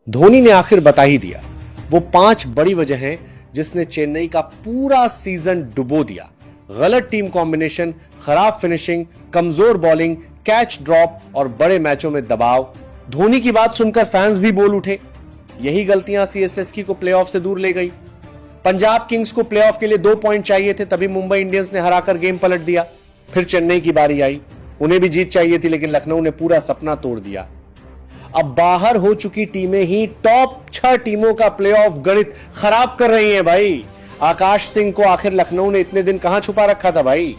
धोनी ने आखिर बता ही दिया वो 5 बड़ी वजहें जिसने चेन्नई का पूरा सीजन डुबो दिया। गलत टीम कॉम्बिनेशन, खराब फिनिशिंग, कमजोर बॉलिंग, कैच ड्रॉप और बड़े मैचों में दबाव। धोनी की बात सुनकर फैंस भी बोल उठे। यही गलतियां सीएसएसके को प्लेऑफ से दूर ले गई। पंजाब किंग्स को प्लेऑफ के लिए 2 पॉइंट चाहिए थे, तभी मुंबई इंडियंस ने हराकर गेम पलट दिया। फिर चेन्नई की बारी आई, उन्हें भी जीत चाहिए थी, लेकिन लखनऊ ने पूरा सपना तोड़ दिया। अब बाहर हो चुकी टीमें ही टॉप 6 टीमों का प्लेऑफ गणित खराब कर रही हैं भाई। आकाश सिंह को आखिर लखनऊ ने इतने दिन कहां छुपा रखा था भाई।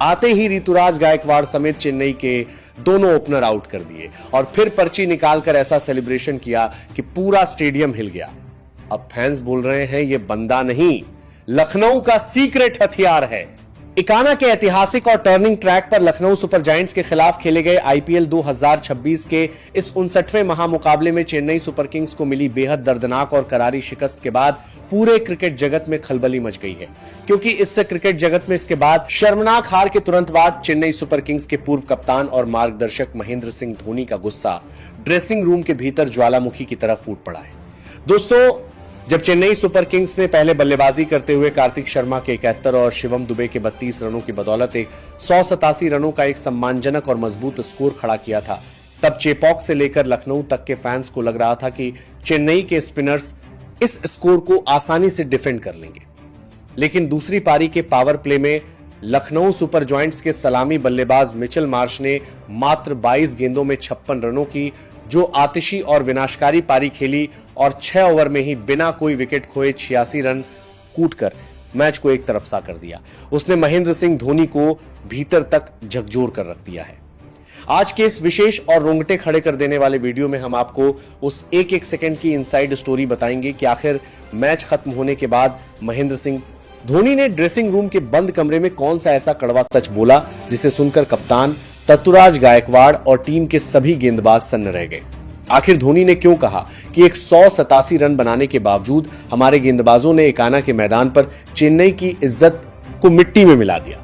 आते ही ऋतुराज गायकवाड़ समेत चेन्नई के दोनों ओपनर आउट कर दिए और फिर पर्ची निकालकर ऐसा सेलिब्रेशन किया कि पूरा स्टेडियम हिल गया। अब फैंस बोल रहे हैं ये बंदा नहीं, लखनऊ का सीक्रेट हथियार है। इकाना के ऐतिहासिक और टर्निंग ट्रैक पर लखनऊ सुपर जायंट्स के खिलाफ खेले गए आईपीएल 2026 के इस 59वें महामुकाबले में चेन्नई सुपर किंग्स को मिली बेहद दर्दनाक और करारी शिकस्त के बाद पूरे क्रिकेट जगत में खलबली मच गई है, क्योंकि इससे क्रिकेट जगत में इसके बाद शर्मनाक हार के तुरंत बाद चेन्नई सुपर किंग्स के पूर्व कप्तान और मार्गदर्शक महेंद्र सिंह धोनी का गुस्सा ड्रेसिंग रूम के भीतर ज्वालामुखी की तरफ फूट पड़ा है। दोस्तों, जब चेन्नई सुपर किंग्स ने पहले बल्लेबाजी करते हुए कार्तिक शर्मा के 71 और शिवम दुबे के 32 रनों की बदौलत एक 187 रनों का एक सम्मानजनक और मजबूत स्कोर खड़ा किया था, तब चेपॉक से लेकर लखनऊ तक के फैंस को लग रहा था कि चेन्नई के स्पिनर्स इस स्कोर को आसानी से डिफेंड कर लेंगे। लेकिन दूसरी पारी के पावर प्ले में लखनऊ सुपर जॉयंट्स के सलामी बल्लेबाज मिचेल मार्श ने मात्र 22 गेंदों में 56 रनों की जो आतिशी और विनाशकारी पारी खेली और 6 ओवर में ही बिना कोई विकेट खोए 86 रन कूटकर मैच को एक तरफा कर दिया। उसने महेंद्र सिंह धोनी को भीतर तक झकझोर कर रख दिया है। आज के इस विशेष और रोंगटे खड़े कर देने वाले वीडियो में हम आपको उस एक सेकंड की इनसाइड स्टोरी बताएंगे कि आखिर मैच खत्म होने के बाद महेंद्र सिंह धोनी ने ड्रेसिंग रूम के बंद कमरे में कौन सा ऐसा कड़वा सच बोला जिसे सुनकर कप्तान ऋतुराज गायकवाड़ और टीम के सभी गेंदबाज सन्न रह गए। आखिर धोनी ने क्यों कहा कि 187 रन बनाने के बावजूद हमारे गेंदबाजों ने इकाना के मैदान पर चेन्नई की इज्जत को मिट्टी में मिला दिया?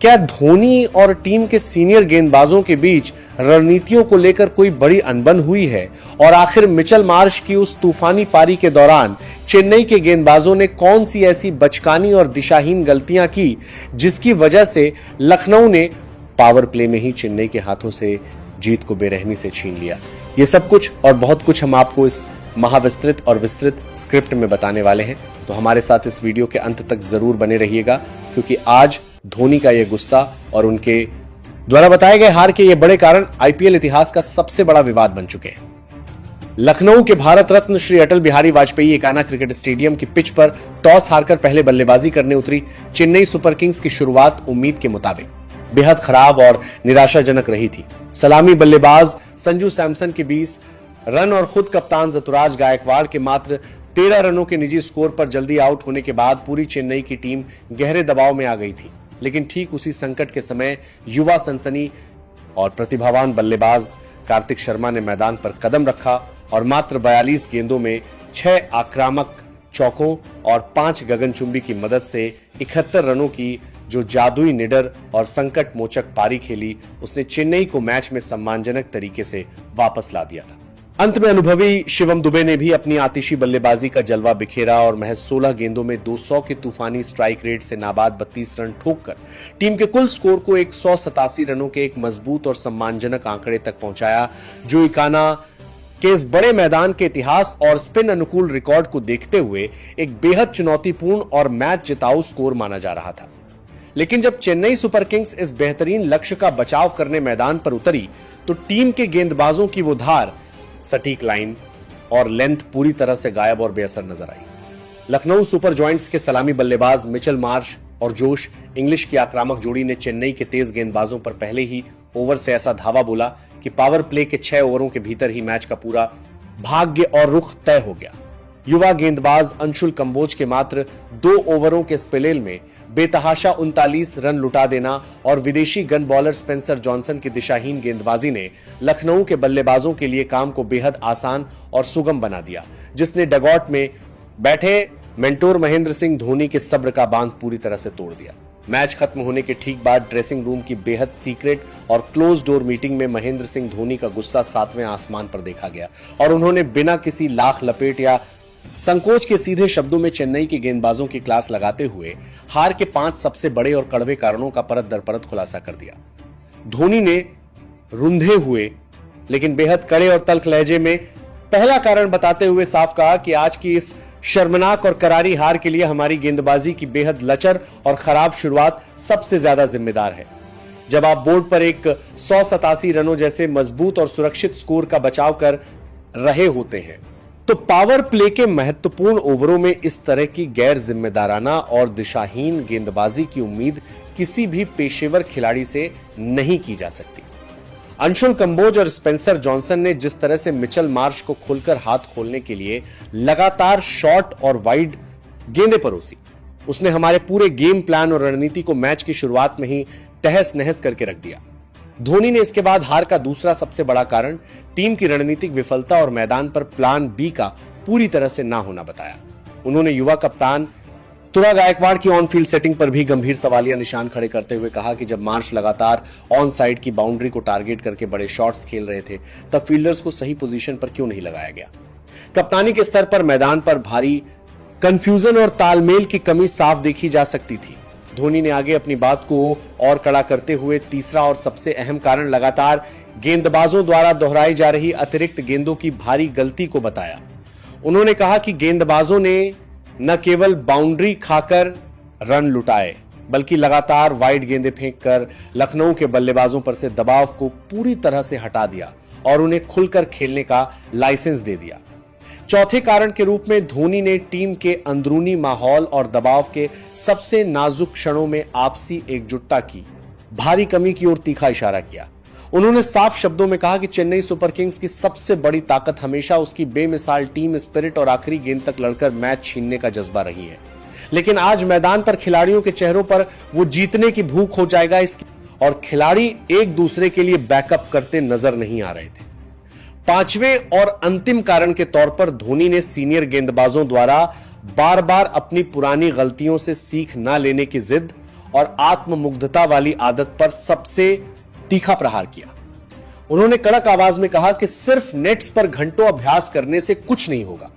क्या धोनी और टीम के सीनियर गेंदबाजों के बीच रणनीतियों को लेकर कोई बड़ी अनबन हुई है? और आखिर मिचेल मार्श की उस तूफानी पारी के दौरान चेन्नई के गेंदबाजों ने कौन सी ऐसी बचकानी और दिशाहीन गलतियां की जिसकी वजह से लखनऊ ने पावर प्ले में ही चेन्नई के हाथों से जीत को बेरहमी से छीन लिया? ये सब कुछ और बहुत कुछ हम आपको इस महाविस्तृत और विस्तृत स्क्रिप्ट में बताने वाले हैं, तो हमारे साथ इस वीडियो के अंत तक जरूर बने रहिएगा, क्योंकि आज धोनी का यह गुस्सा और उनके द्वारा बताए गए हार के ये बड़े कारण आईपीएल इतिहास का सबसे बड़ा विवाद बन चुके हैं। लखनऊ के भारत रत्न श्री अटल बिहारी वाजपेयी एकाना क्रिकेट स्टेडियम की पिच पर टॉस हारकर पहले बल्लेबाजी करने उतरी चेन्नई सुपर किंग्स की शुरुआत उम्मीद के मुताबिक बेहद खराब और निराशाजनक रही थी। सलामी बल्लेबाज संजू सैमसन के 20 रन और खुद कप्तान ऋतुराज गायकवाड़ के मात्र 13 रनों के निजी स्कोर पर जल्दी आउट होने के बाद पूरी चेन्नई की टीम गहरे दबाव में आ गई थी। लेकिन ठीक उसी संकट के समय युवा सनसनी और प्रतिभावान बल्लेबाज कार्तिक शर्मा ने मैदान पर कदम रखा और मात्र 42 गेंदों में 6 आक्रामक चौकों और 5 गगनचुंबी की मदद से 71 रनों की जो जादुई निडर और संकट मोचक पारी खेली, उसने चेन्नई को मैच में सम्मानजनक तरीके से वापस ला दिया था। अंत में अनुभवी शिवम दुबे ने भी अपनी आतिशी बल्लेबाजी का जलवा बिखेरा और महज 16 गेंदों में 200 के तूफानी स्ट्राइक रेट से नाबाद 32 रन ठोककर टीम के कुल स्कोर को 187 रनों के एक मजबूत और सम्मानजनक आंकड़े तक पहुंचाया, जो इकाना के इस बड़े मैदान के इतिहास और स्पिन अनुकूल रिकॉर्ड को देखते हुए एक बेहद चुनौतीपूर्ण और मैच जिताऊ स्कोर माना जा रहा था। लेकिन जब चेन्नई सुपर किंग्स इस बेहतरीन लक्ष्य का बचाव करने मैदान पर उतरी, तो टीम के गेंदबाजों की वो धार, सटीक लाइन और लेंथ पूरी तरह से गायब और बेअसर नजर आई। लखनऊ सुपर जॉयंट्स के सलामी बल्लेबाज मिचेल मार्श और जोश इंग्लिश की आक्रामक जोड़ी ने चेन्नई के तेज गेंदबाजों पर पहले ही ओवर से ऐसा धावा बोला कि पावर प्ले के 6 ओवरों के भीतर ही मैच का पूरा भाग्य और रुख तय हो गया। युवा गेंदबाज अंशुल कंबोज के मात्र 2 ओवरों के स्पेल में बेतहाशा 39 रन लुटा देना और विदेशी गन बॉलर स्पेंसर जॉनसन की दिशाहीन गेंदबाजी ने लखनऊ के बल्लेबाजों के लिए काम को बेहद आसान और सुगम बना दिया, जिसने डगआउट में बैठे मेंटोर महेंद्र सिंह धोनी के सब्र का बांध पूरी तरह से तोड़ दिया। मैच खत्म होने के ठीक बाद ड्रेसिंग रूम की बेहद सीक्रेट और क्लोज डोर मीटिंग में महेंद्र सिंह धोनी का गुस्सा 7वें आसमान पर देखा गया और उन्होंने बिना किसी लाख लपेट या संकोच के सीधे शब्दों में चेन्नई के गेंदबाजों की क्लास लगाते हुए हार के 5 सबसे बड़े और कड़वे कारणों का परत दर परत खुलासा कर दिया। धोनी ने रुंधे हुए लेकिन बेहद कड़े और तल्ख लहजे में पहला कारण बताते हुए साफ कहा कि आज की इस शर्मनाक और करारी हार के लिए हमारी गेंदबाजी की बेहद लचर और खराब शुरुआत सबसे ज्यादा जिम्मेदार है। जब आप बोर्ड पर एक 187 रनों जैसे मजबूत और सुरक्षित स्कोर का बचाव कर रहे होते हैं तो पावर प्ले के महत्वपूर्ण ओवरों में इस तरह की गैर जिम्मेदाराना और दिशाहीन गेंदबाजी की उम्मीद किसी भी पेशेवर खिलाड़ी से नहीं की जा सकती। अंशुल कंबोज और स्पेंसर जॉनसन ने जिस तरह से मिचेल मार्श को खुलकर हाथ खोलने के लिए लगातार शॉर्ट और वाइड गेंदें परोसी, उसने हमारे पूरे गेम प्लान और रणनीति को मैच की शुरुआत में ही तहस नहस करके रख दिया। धोनी ने इसके बाद हार का दूसरा सबसे बड़ा कारण टीम की रणनीतिक विफलता और मैदान पर प्लान बी का पूरी तरह से ना होना बताया। उन्होंने युवा कप्तान तुरा गायकवाड़ की ऑन फील्ड सेटिंग पर भी गंभीर सवालिया निशान खड़े करते हुए कहा कि जब मार्श लगातार ऑन साइड की बाउंड्री को टारगेट करके बड़े शॉट्स खेल रहे थे तब फील्डर्स को सही पोजीशन पर क्यों नहीं लगाया गया। कप्तानी के स्तर पर मैदान पर भारी कंफ्यूजन और तालमेल की कमी साफ देखी जा सकती थी। धोनी ने आगे अपनी बात को और कड़ा करते हुए तीसरा और सबसे अहम कारण लगातार गेंदबाजों द्वारा दोहराई जा रही अतिरिक्त गेंदों की भारी गलती को बताया। उन्होंने कहा कि गेंदबाजों ने न केवल बाउंड्री खाकर रन लुटाए बल्कि लगातार वाइड गेंदें फेंककर लखनऊ के बल्लेबाजों पर से दबाव को पूरी तरह से हटा दिया और उन्हें खुलकर खेलने का लाइसेंस दे दिया। चौथे कारण के रूप में धोनी ने टीम के अंदरूनी माहौल और दबाव के सबसे नाजुक क्षणों में आपसी एकजुटता की भारी कमी की ओर तीखा इशारा किया। उन्होंने साफ शब्दों में कहा कि चेन्नई सुपर किंग्स की सबसे बड़ी ताकत हमेशा उसकी बेमिसाल टीम स्पिरिट और आखिरी गेंद तक लड़कर मैच छीनने का जज्बा रही है, लेकिन आज मैदान पर खिलाड़ियों के चेहरों पर वो जीतने की भूख हो जाएगा इसकी और खिलाड़ी एक दूसरे के लिए बैकअप करते नजर नहीं आ रहे थे। पांचवें और अंतिम कारण के तौर पर धोनी ने सीनियर गेंदबाजों द्वारा बार बार अपनी पुरानी गलतियों से सीख न लेने की जिद और आत्ममुग्धता वाली आदत पर सबसे तीखा प्रहार किया। उन्होंने कड़क आवाज में कहा कि सिर्फ नेट्स पर घंटों अभ्यास करने से कुछ नहीं होगा,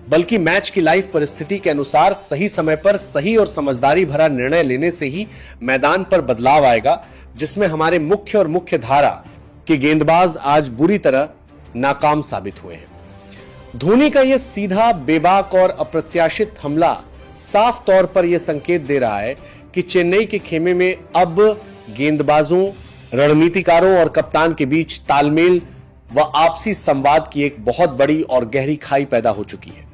बल्कि मैच की लाइव परिस्थिति के अनुसार सही समय पर सही और समझदारी भरा निर्णय लेने से ही मैदान पर बदलाव आएगा, जिसमें हमारे मुख्य और मुख्य धारा के गेंदबाज आज बुरी तरह नाकाम साबित हुए हैं। धोनी का यह सीधा, बेबाक और अप्रत्याशित हमला साफ तौर पर यह संकेत दे रहा है कि चेन्नई के खेमे में अब गेंदबाजों, रणनीतिकारों और कप्तान के बीच तालमेल व आपसी संवाद की एक बहुत बड़ी और गहरी खाई पैदा हो चुकी है।